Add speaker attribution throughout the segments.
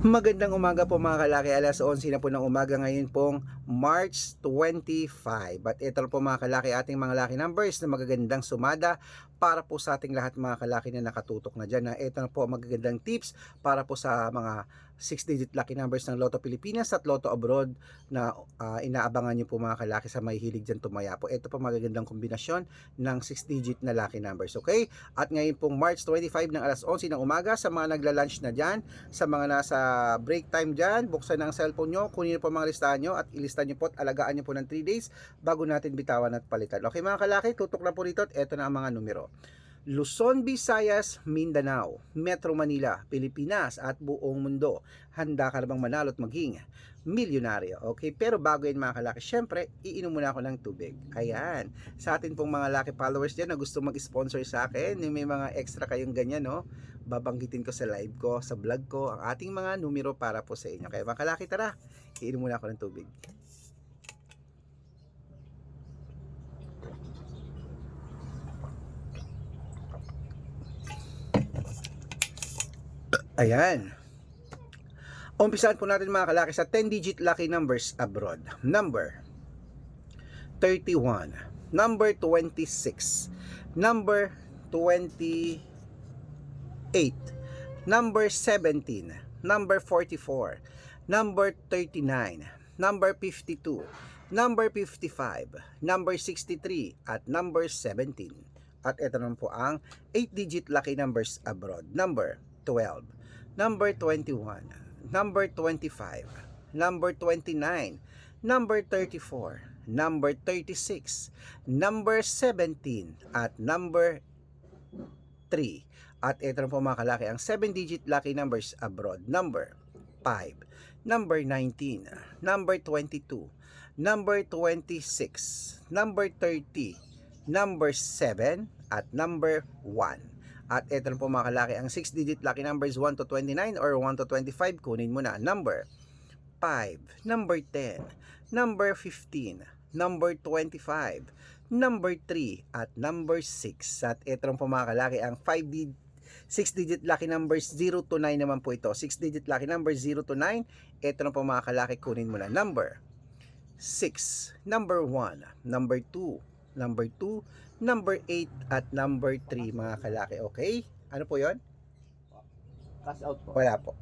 Speaker 1: Magandang umaga po mga kalaki, alas 11 na po ng umaga ngayon pong March 25. At ito po mga kalaki ating mga lucky numbers na magagandang sumada para po sa ating lahat mga kalaki na nakatutok na dyan. Ito na po magagandang tips para po sa mga 6-digit lucky numbers ng Lotto Pilipinas at Lotto Abroad na inaabangan nyo po mga kalaki sa may hilig dyan tumaya po. Ito po magagandang kombinasyon ng 6-digit na lucky numbers, okay? At ngayon pong March 25 ng alas 11 ng umaga sa mga nagla-lunch na dyan, sa mga nasa break time dyan, buksan ang cellphone nyo, kunin nyo po mga listahan nyo at ilista nyo po at alagaan nyo po ng 3 days bago natin bitawan at palitan. Okay mga kalaki, tutok na po dito at eto na ang mga numero. Luzon, Visayas, Mindanao, Metro Manila, Pilipinas at buong mundo. Handa ka na bang manalo at maging milyonaryo? Okay, pero bago yan mga kalaki, syempre, iinom muna ako ng tubig. Ayan, sa atin pong mga lucky followers dyan na gusto mag-sponsor sa akin, may mga extra kayong ganyan, no? Babanggitin ko sa live ko, sa vlog ko, ang ating mga numero para po sa inyo. Kaya mga kalaki, tara, iinom muna ako ng tubig. Ayan. Umpisahan po natin mga kalaki sa 10-digit lucky numbers abroad. Number 31, number 26, number 28, number 17, number 44, number 39, number 52, number 55, number 63, at number 17. At ito naman po ang 8-digit lucky numbers abroad. Number 12, number 21, number 25, number 29, number 34, number 36, number 17, at number 3. At ito na po mga kalaki ang 7-digit lucky numbers abroad. Number 5, number 19, number 22, number 26, number 30, number 7, at number 1. At ito na po mga kalaki ang 6-digit lucky numbers 1 to 29 or 1 to 25. Kunin mo na. Number 5, number 10, number 15, number 25, number 3, at number 6. At ito na po mga kalaki ang 6-digit lucky numbers 0 to 9 naman po ito. 6-digit lucky numbers 0 to 9. Ito na po mga kalaki, kunin mo na. Number 6, number 1, number 2, number 2, number 8, at number 3 mga kalaki. Okay? Ano po yon?
Speaker 2: Cash out po.
Speaker 1: Wala po.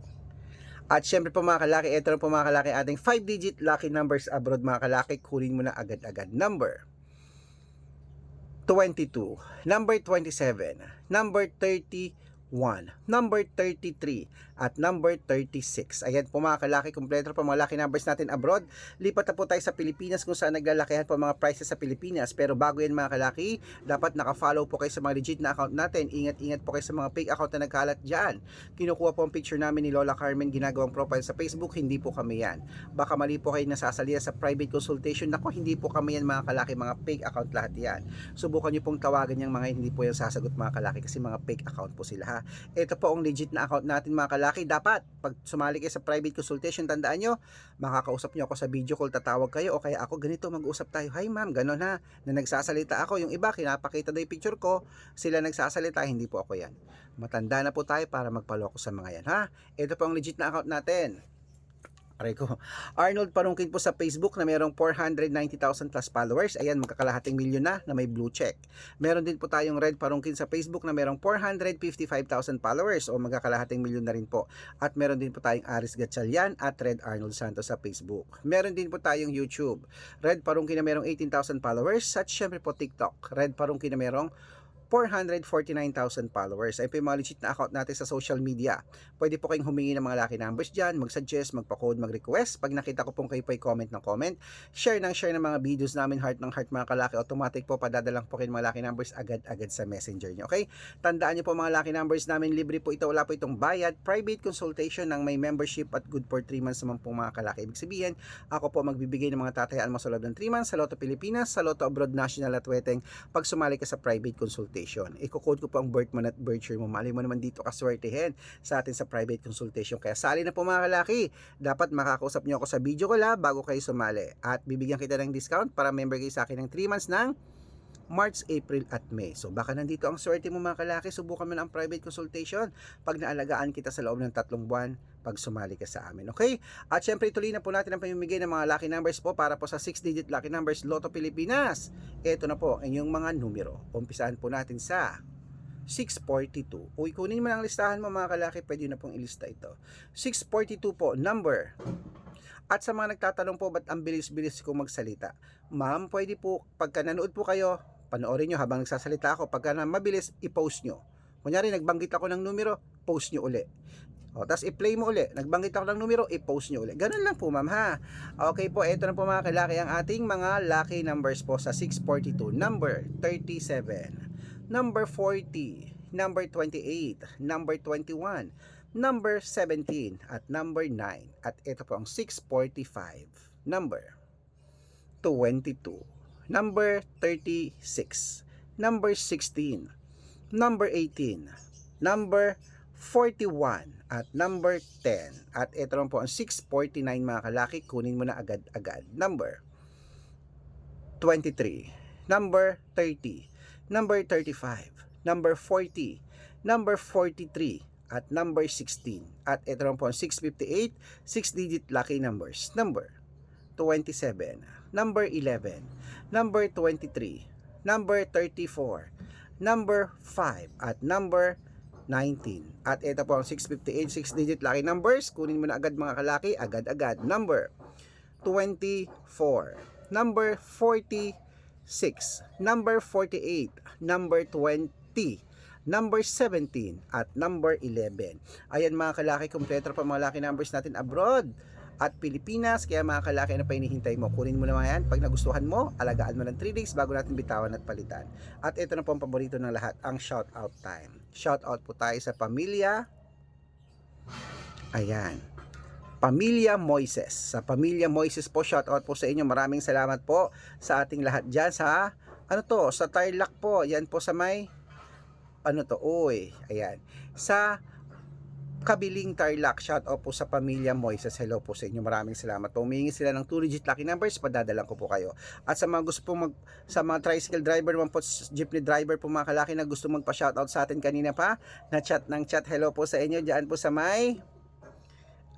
Speaker 1: At syempre po mga kalaki, ito na po mga kalaki ating 5-digit lucky numbers abroad mga kalaki. Kunin mo na agad-agad. Number 22, number 27, number 31, number 33, at number 36. Ayan po mga kalaki, kompleto po mga lucky numbers natin abroad. Lipat na po tayo sa Pilipinas kung saan naglalakihan po mga prices sa Pilipinas. Pero bago yan mga kalaki, dapat naka-follow po kayo sa mga legit na account natin. Ingat-ingat po kayo sa mga fake account na nagkalat dyan. Kinukuha po ang picture namin ni Lola Carmen, ginagawang profile sa Facebook. Hindi po kami yan. Baka mali po kayo nasasalita sa private consultation. Nako, hindi po kami yan mga kalaki, mga fake account lahat yan. Subukan nyo pong tawagan yung mga hindi po yung sasagot mga kalaki kasi mga fake account po sila ha. Ito po ang legit na account natin mga kalaki. Dapat pag sumali kayo sa private consultation, tandaan nyo, makakausap nyo ako sa video call, tatawag kayo o kaya ako ganito, mag-usap tayo. Hi ma'am, gano'n ha, na nagsasalita ako. Yung iba, kinapakita daw yung picture ko, sila nagsasalita, hindi po ako yan. Matanda na po tayo para magpaloko sa mga yan ha. Ito po ang legit na account natin. Aray ko. Arnold Parungkin po sa Facebook na mayroong 490,000 plus followers. Ayan, magkakalahating milyon na may blue check. Meron din po tayong Red Parungkin sa Facebook na mayroong 455,000 followers o magkakalahating milyon na rin po. At meron din po tayong Aris Gatchalian at Red Arnold Santos sa Facebook. Meron din po tayong YouTube. Red Parungkin na mayroong 18,000 followers. At syempre po TikTok. Red Parungkin na mayroong 449,000 followers. Ay po yung mga legit na account natin sa social media. Pwede po kayong humingi ng mga lucky numbers dyan, mag-suggest, magpa-code, mag-request. Pag nakita ko pong kayo po ay comment ng comment, share ng mga videos namin, heart ng heart mga kalaki, automatic po padadalang po kayo mga lucky numbers agad-agad sa messenger nyo. Okay? Tandaan nyo po mga lucky numbers namin, libre po ito, wala po itong bayad, private consultation ng may membership at good for 3 months naman po mga kalaki. Ibig sabihin, ako po magbibigay ng mga tatayaan mo sa loob ng 3 months sa Lotto Pilipinas, sa Lotto Abroad National at Weteng pag sumali ka sa private consultation. Iko-code ko po ang birth month at birth year mo. Mali mo naman dito kaswertehin sa atin sa private consultation. Kaya sali na po mga kalaki. Dapat makakausap nyo ako sa video ko bago kayo sumali. At bibigyan kita ng discount para member kayo sa akin ng 3 months ng March, April at May. So baka nandito ang swerte mo mga kalaki, subukan mo na ang private consultation. Pag naalagaan kita sa loob ng 3 buwan, pag sumali ka sa amin. Okay? At syempre ituloy na po natin ang pamimigay ng mga lucky numbers po para po sa 6-digit lucky numbers Lotto Pilipinas. Ito na po ang inyong mga numero. Umpisahan po natin sa 642. Uy, kunin mo na ang listahan mo mga kalaki, pwede na pong ilista ito. 642 po, number. At sa mga nagtatanong po, ba't ang bilis-bilis ko magsalita? Ma'am, pwede po, pagka nanood po kayo, panoorin nyo habang nagsasalita ako. Pagka na mabilis, i-post nyo. Kunyari, nagbanggit ako ng numero, post nyo uli. O, tapos i-play mo uli. Nagbanggit ako ng numero, i-post nyo uli. Ganun lang po, ma'am, ha? Okay po, ito na po mga kalaki ang ating mga lucky numbers po sa 642. Number 37, number 40, number 28, number 21, number 17, at number 9. At ito po ang 645. Number 22, number 36, number 16, number 18, number 41, at number 10. At ito lang po ang 649 mga kalaki. Kunin mo na agad-agad. Number 23, number 30, number 35, number 40, number 43, at number 16. At ito lang po ang 658, 6-digit lucky numbers. Number 27, number 11, number 23, number 34, number 5, at number 19. At ito po ang 658, 6-digit lucky numbers. Kunin mo na agad mga kalaki, agad-agad. Number 24, number 46, number 48, number 20, number 17, at number 11. Ayan mga kalaki, kompleto pa mga lucky numbers natin abroad at Pilipinas. Kaya mga kalaki, ano pa hinihintay mo? Kunin mo naman yan. Pag nagustuhan mo, alagaan mo ng 3 days bago natin bitawan at palitan. At ito na po ang paborito ng lahat, ang shout out time. Shout out po tayo sa pamilya. Ayan, Pamilya Moises. Sa Pamilya Moises po, shout out po sa inyo. Maraming salamat po sa ating lahat dyan sa, ano to, sa Tarlac po. Yan po sa may, ano to, uy, ayan. Sa Kabiling Tarlac, shout out po sa Pamilya Moises. Hello po sa inyo. Maraming salamat po. Humingi sila ng 2-digit lucky numbers, padadalan ko po kayo. At sa mga gusto pong sa mga tricycle driver naman po, jeepney driver po mga kalaki na gusto magpa-shout out sa atin kanina pa, na chat ng chat. Hello po sa inyo. Diyan po sa may,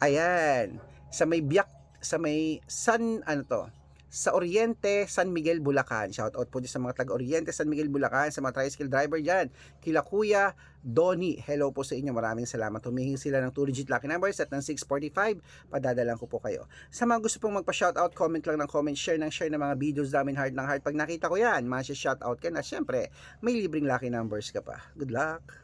Speaker 1: ayan, sa may Biak, sa may San, ano to, sa Oriente, San Miguel, Bulacan. Shout out po dyan sa mga taga-Oriente, San Miguel, Bulacan, sa mga tricycle driver dyan. Kila Kuya Donnie, hello po sa inyo. Maraming salamat. Humihingi sila ng 2-digit lucky numbers at ng 645. Padadalan ko po kayo. Sa mga gusto pong magpa-shout out, comment lang ng comment, share ng mga videos namin, heart ng heart. Pag nakita ko yan, masya-shout out ka na. Siyempre, may libreng lucky numbers ka pa. Good luck!